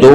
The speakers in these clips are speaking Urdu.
2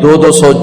200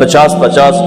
50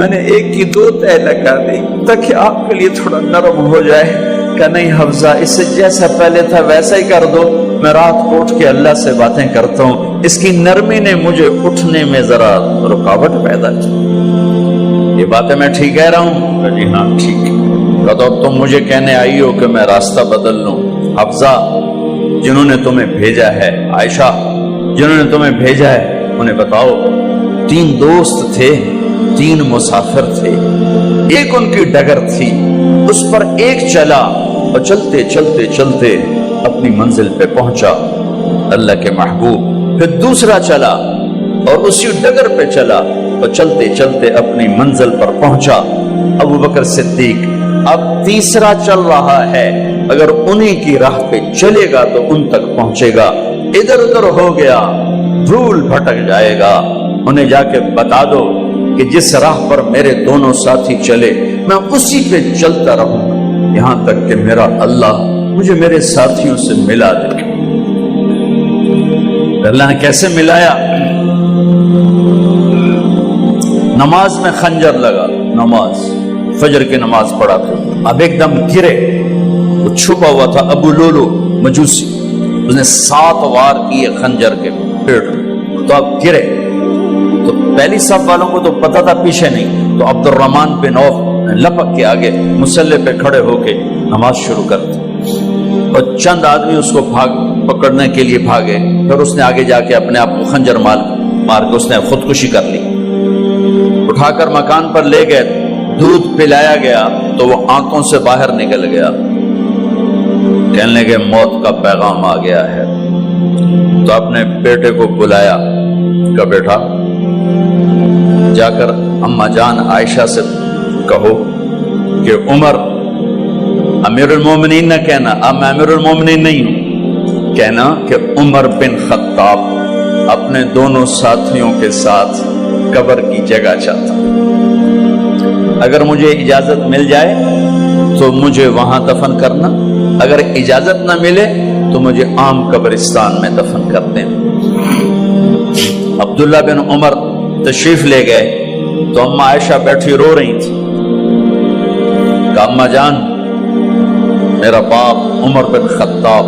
میں نے ایک کی دو تہ لگا دی تاکہ آپ کے لیے تھوڑا نرم ہو جائے. کہ نہیں حفظہ، اس سے جیسا پہلے تھا ویسا ہی کر دو. میں رات کو اٹھ کے اللہ سے باتیں کرتا ہوں، اس کی نرمی نے مجھے اٹھنے میں ذرا رکاوٹ پیدا کی. یہ باتیں میں ٹھیک کہہ رہا ہوں؟ جی ہاں ٹھیک. کہا تم مجھے کہنے آئی ہو کہ میں راستہ بدل لوں. حفظہ، جنہوں نے تمہیں بھیجا ہے، عائشہ جنہوں نے تمہیں بھیجا ہے، انہیں بتاؤ. 3 دوست تھے، 3 مسافر تھے، ایک ان کی ڈگر تھی، اس پر ایک چلا اور چلتے چلتے چلتے اپنی منزل پہ پہنچا اللہ کے محبوب. پھر دوسرا چلا اور اسی ڈگر پہ چلا اور چلتے چلتے اپنی منزل پر پہنچا ابو بکر صدیق. اب تیسرا چل رہا ہے، اگر انہی کی راہ پہ چلے گا تو ان تک پہنچے گا. ادھر ادھر ہو گیا، بھول بھٹک جائے گا. انہیں جا کے بتا دو کہ جس راہ پر میرے دونوں ساتھی چلے میں اسی پہ چلتا رہوں یہاں تک کہ میرا اللہ مجھے میرے ساتھیوں سے ملا دے. اللہ نے کیسے ملایا؟ نماز میں خنجر لگا، نماز فجر کی نماز پڑھا تھا. اب ایک دم گرے، وہ چھپا ہوا تھا ابو لولو مجوسی، اس نے 7 وار کیے خنجر کے پیٹ میں. تو اب گرے تو پہلی صف والوں کو تو پتہ تھا، پیچھے نہیں. تو عبد الرحمن بن عوف لپک کے آگے مصلی پہ کھڑے ہو کے نماز شروع کر دی. اور چند آدمی اس کو پکڑنے کے لیے بھاگے. پھر اس نے آگے جا کے اپنے آپ کو خنجر مار کے اس نے خودکشی کر لی. اٹھا کر مکان پر لے گئے، دودھ پلایا گیا تو وہ آنکھوں سے باہر نکل گیا. کہنے لگے موت کا پیغام آ گیا ہے. تو اپنے بیٹے کو بلایا کہ بیٹا جا کر اماں جان عائشہ سے کہو کہ عمر امیر المومنین نہ کہنا، اب میں امیر المومنین نہیں ہوں، کہنا کہ عمر بن خطاب اپنے دونوں ساتھیوں کے ساتھ قبر کی جگہ چاہتا. اگر مجھے اجازت مل جائے تو مجھے وہاں دفن کرنا، اگر اجازت نہ ملے تو مجھے عام قبرستان میں دفن کر دیں. عبداللہ بن عمر تشریف لے گئے تو اماں عائشہ بیٹھی رو رہی تھی. کہ اماں جان میرا باپ عمر بن خطاب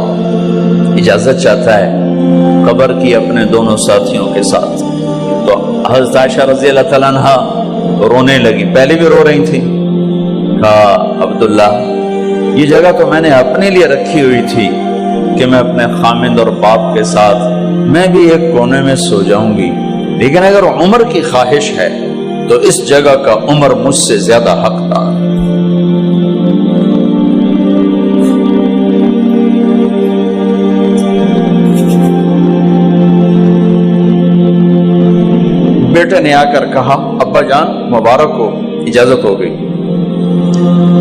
اجازت چاہتا ہے قبر کی اپنے دونوں ساتھیوں کے ساتھ. تو حضرت عائشہ رضی اللہ تعالیٰ عنہ رونے لگی، پہلے بھی رو رہی تھی. کہا عبداللہ یہ جگہ تو میں نے اپنے لیے رکھی ہوئی تھی کہ میں اپنے خامند اور باپ کے ساتھ میں بھی ایک کونے میں سو جاؤں گی، لیکن اگر عمر کی خواہش ہے تو اس جگہ کا عمر مجھ سے زیادہ حقدار. بیٹے نے آ کر کہا ابا جان مبارک ہو، اجازت ہو گئی.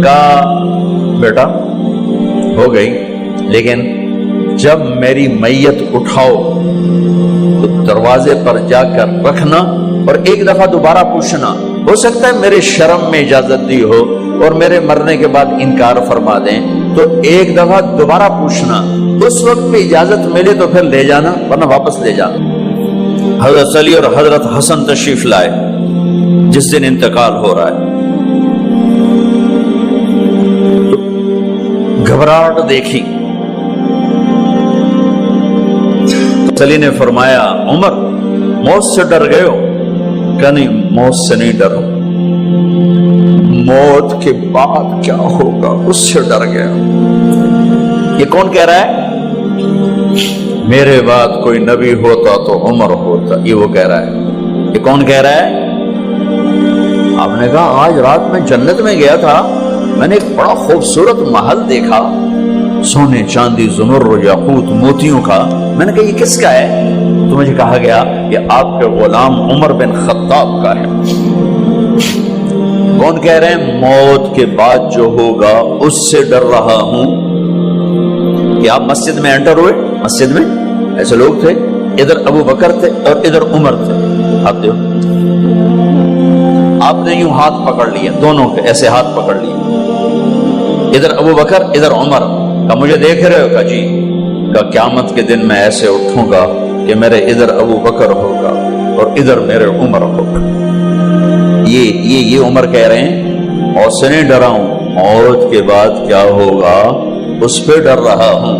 کہا بیٹا ہو گئی، لیکن جب میری میت اٹھاؤ تو دروازے پر جا کر رکھنا اور ایک دفعہ دوبارہ پوچھنا. ہو سکتا ہے میرے شرم میں اجازت دی ہو اور میرے مرنے کے بعد انکار فرما دیں، تو ایک دفعہ دوبارہ پوچھنا. اس وقت پہ اجازت ملے تو پھر لے جانا، ورنہ واپس لے جانا. حضرت علی اور حضرت حسن تشریف لائے جس دن انتقال ہو رہا ہے. گھبراہٹ دیکھی. علی نے فرمایا عمر موت سے ڈر گئے ہو؟ کہ نہیں موت سے نہیں ڈرو، موت کے بعد کیا ہوگا اس سے ڈر گیا. یہ کون کہہ رہا ہے؟ میرے بعد کوئی نبی ہوتا تو عمر ہوتا، یہ وہ کہہ رہا ہے. یہ کون کہہ رہا ہے؟ آپ نے کہا آج رات میں جنت میں گیا تھا، میں نے ایک بڑا خوبصورت محل دیکھا، سونے چاندی زمرد یاقوت موتیوں کا. میں نے کہا یہ کس کا ہے؟ تو مجھے کہا گیا کہ آپ کے غلام عمر بن خطاب کا ہے. کون کہہ رہے ہیں؟ موت کے بعد جو ہوگا اس سے ڈر رہا ہوں. کہ آپ مسجد میں انٹر ہوئے، مسجد میں ایسے لوگ تھے، ادھر ابو بکر تھے اور ادھر عمر تھے. آپ دیو آپ نے یوں ہاتھ پکڑ لیا، دونوں کے ایسے ہاتھ پکڑ لیے، ادھر ابو بکر ادھر عمر. کہ مجھے دیکھ رہے ہو؟ کہ جی. کہ قیامت کے دن میں ایسے اٹھوں گا کہ میرے ادھر ابو بکر ہوگا اور ادھر میرے عمر ہوگا. یہ عمر کہہ رہے ہیں اور سے نہیں ڈرا ہوں، موت کے بعد کیا ہوگا اس پہ ڈر رہا ہوں۔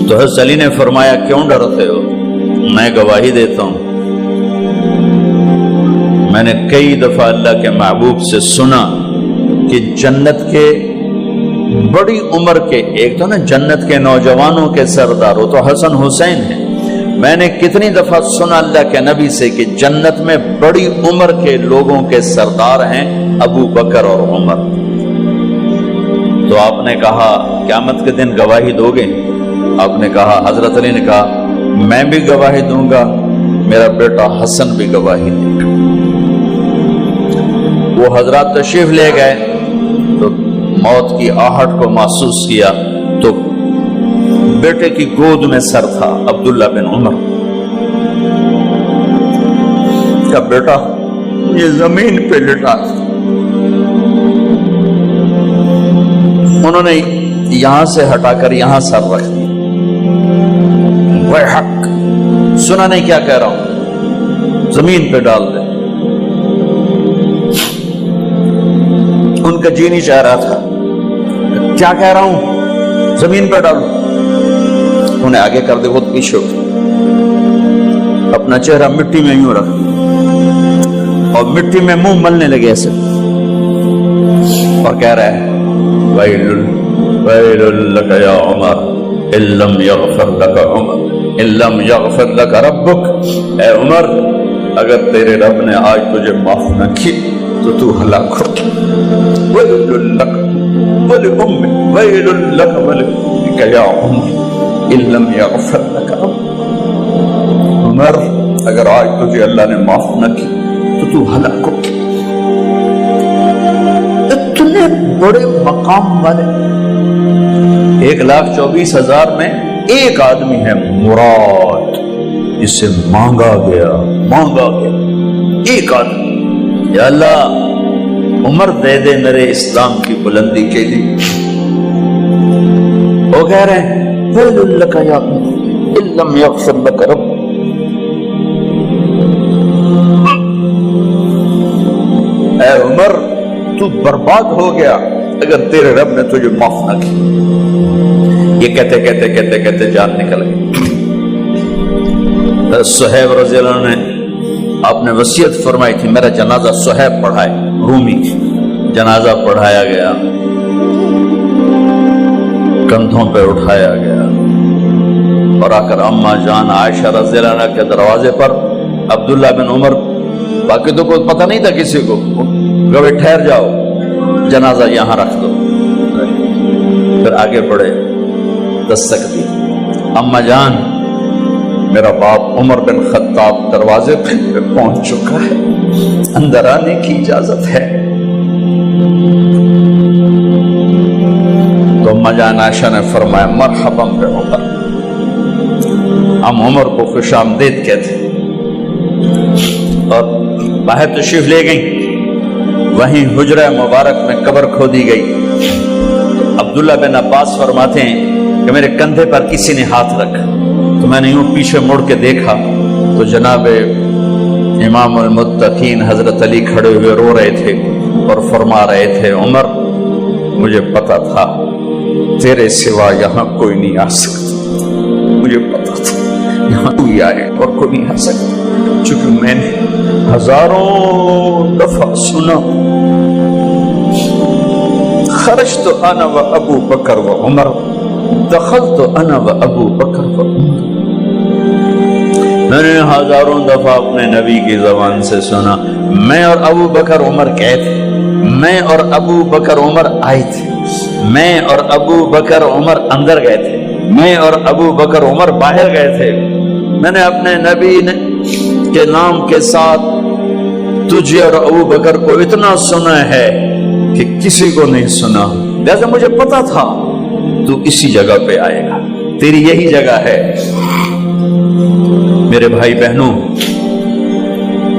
تو حضرت علی نے فرمایا کیوں ڈرتے ہو؟ میں گواہی دیتا ہوں، میں نے کئی دفعہ اللہ کے محبوب سے سنا کہ جنت کے بڑی عمر کے، ایک تو نا جنت کے نوجوانوں کے سردار، وہ تو حسن حسین ہیں، میں نے کتنی دفعہ سنا اللہ کے نبی سے کہ جنت میں بڑی عمر کے لوگوں کے سردار ہیں ابو بکر اور عمر۔ تو آپ نے کہا قیامت کے دن گواہی دو گے؟ آپ نے کہا، حضرت علی نے کہا میں بھی گواہی دوں گا، میرا بیٹا حسن بھی گواہی دے گا۔ وہ حضرات تشریف لے گئے تو موت کی آہٹ کو محسوس کیا تو بیٹے کی گود میں سر تھا عبداللہ بن عمر کا بیٹا، یہ زمین پہ لٹا تھا۔ انہوں نے یہاں سے ہٹا کر یہاں سر رکھ دیا۔ وہ حق سنا نہیں کیا کہہ رہا ہوں، زمین پہ ڈال دے۔ ان کا جی نہیں چاہ رہا تھا، کیا کہہ رہا ہوں، زمین پہ ڈالو۔ انہیں آگے کر دے، خود پیچھے اٹھ، اپنا چہرہ مٹی میں یوں رکھ اور مٹی میں منہ ملنے لگے ایسے، اور کہہ رہا ہے ویل لک یا عمر ان لم یغفر لک عمر ان لم یغفر لک ربک، اے عمر اگر تیرے رب نے آج تجھے معاف نہ کی تو تو ہلاک ہو۔ ویل لک ولأمک ویل لک ولأمک یا عمر ان لم یغفر لک ربک، عمر اگر آج تجھے اللہ نے معاف نہ کی تو تو ہلاک ہو۔ اتنے بڑے مقام والے 1,24,000 میں ایک آدمی ہے مراد، جسے مانگا گیا ایک آدمی، یا اللہ عمر دے دے میرے اسلام کی بلندی کے لیے۔ وہ کہہ رہے ہیں ویل لک یا عمر ان لم یغفر لک رب، اے عمر تو برباد ہو گیا اگر تیرے رب نے تجھے معاف نہ کی۔ یہ کہتے جان نکل گئی۔ صہیب رضی اللہ عنہ نے آپ نے وصیت فرمائی تھی میرا جنازہ صہیب پڑھائے، رومی جنازہ پڑھایا گیا، کندھوں پہ اٹھایا گیا، اور آ کر اماں جان عائشہ رضی اللہ عنہ کے دروازے پر عبداللہ بن عمر، باقی تو کوئی پتہ نہیں تھا کسی کو، کبھی ٹھہر جاؤ جنازہ یہاں رکھ دو، پھر آگے بڑھے، دستک دی، اماں جان میرا باپ عمر بن خطاب دروازے پہ پہنچ چکا ہے، اندر آنے کی اجازت ہے۔ تو اماں جان عائشہ نے فرمایا مرحبا بعمر، ہم عمر کو خوش آمدید کہتے، اور باہر تشریف لے گئیں۔ وہیں حجرہ مبارک میں قبر کھودی گئی۔ عبداللہ بن عباس فرماتے ہیں کہ میرے کندھے پر کسی نے ہاتھ رکھا تو میں نے یوں پیچھے مڑ کے دیکھا تو جناب امام المتقین حضرت علی کھڑے ہوئے رو رہے تھے اور فرما رہے تھے عمر مجھے پتا تھا تیرے سوا یہاں کوئی نہیں آ سکتا، مجھے پتا تھا یہاں کوئی آئے اور کوئی نہیں آ سکتا، چونکہ میں نے ہزاروں دفعہ سنا خرجت انا و ابو بکر و عمر دخلت انا و ابو بکر و عمر، میں نے ہزاروں دفعہ اپنے نبی کی زبان سے سنا میں اور ابو بکر عمر گئے تھے، میں اور ابو بکر عمر آئے تھے، میں اور ابو بکر عمر اندر گئے تھے، میں اور ابو بکر عمر باہر گئے تھے، میں نے اپنے نبی کے نام کے ساتھ تجھے اور ابو بکر کو اتنا سنا ہے کہ کسی کو نہیں سنا، لہذا مجھے پتا تھا تو اسی جگہ پہ آئے گا، تیری یہی جگہ ہے۔ میرے بھائی بہنوں،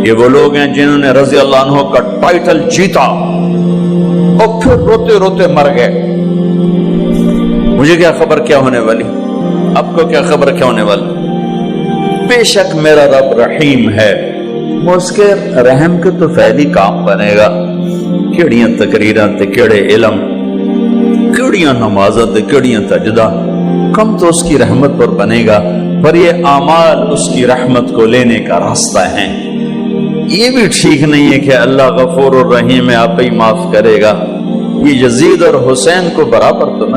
یہ وہ لوگ ہیں جنہوں نے رضی اللہ عنہ کا ٹائٹل جیتا اور پھر روتے روتے مر گئے۔ مجھے کیا خبر کیا ہونے والی، آپ کو کیا خبر کیا ہونے والی؟ بے شک میرا رب رحیم ہے، وہ اس کے رحم کے تو فعلی کام بنے گا، کیڑیاں تقریراں تے کیڑے علم، کیڑیاں نمازاں تے کیڑیاں سجدہ، کم تو اس کی رحمت پر بنے گا، پر یہ اعمال اس کی رحمت کو لینے کا راستہ ہیں۔ یہ بھی ٹھیک نہیں ہے کہ اللہ غفور الرحیم ہے، آپ ہی معاف کرے گا، یہ یزید اور حسین کو برابر تو نہ